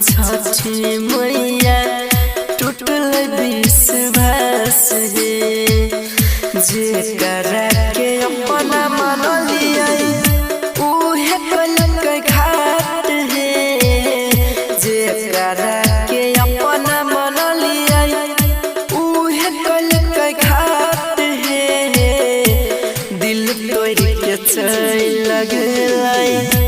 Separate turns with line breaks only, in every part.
छठी मैया टूटल विश्वास हे जेकरा के अपना मान लिया उहे कल घाट हे जेकरा के अपना मान लिया उहे कल घाट हे दिल तोड़ के चल लगलाई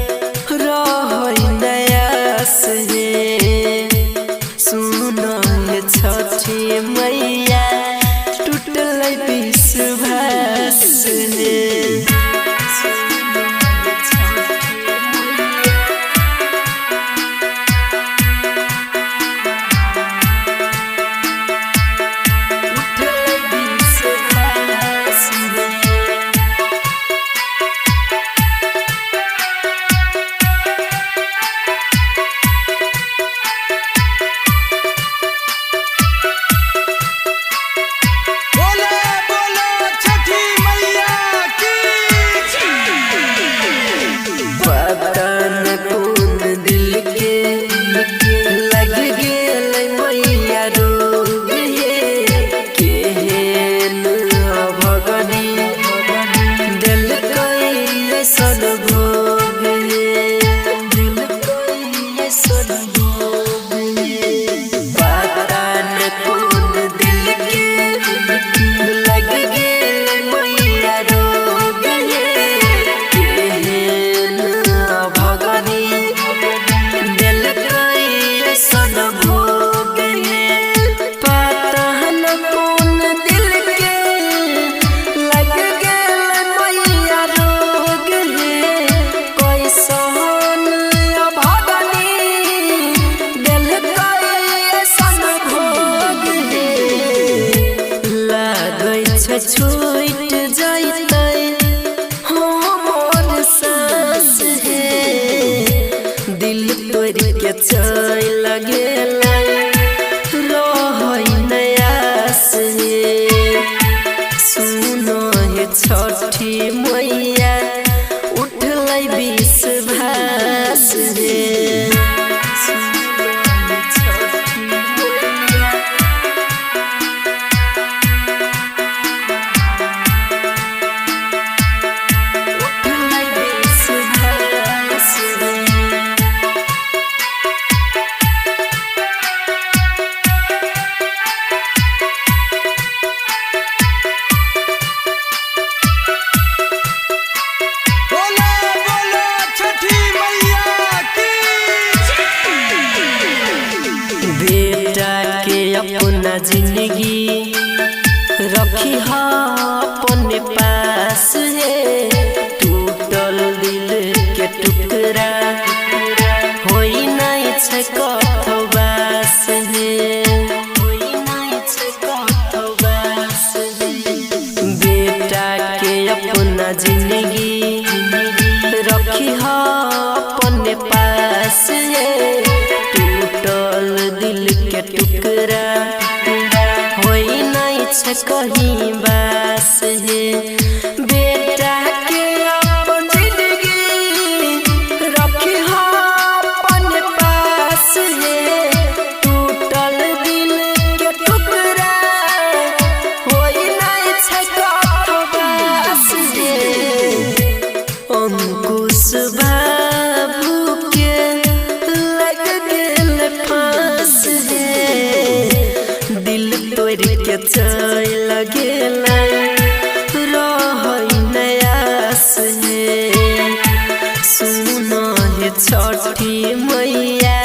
छठी मैया टूटल विश्वास छूट जाइतै हमर सांस हे दिल तोड़ के चल गेलै रहै नयास हे सुनो हे छठी मैया उठलै विश्वास हे अपना जिंदगी रखी अपने पास है टूटल दिल के टुकड़ा होई नहीं छै कथो बास है बेटा के अपना जिंदगी रखी अपने पास है टूटल दिल के टुकड़ा होई नहीं छै कहीं बास है बेटा के अपन जिंदगी रखी अपने पास है टूटल दिल के टुकड़ा होई नहीं छै कथो बास है अंकुश बाबू के लग गेल फांस दिल तोड़ के चल गेलै रहै नयास हे सुनो हे छठी मैया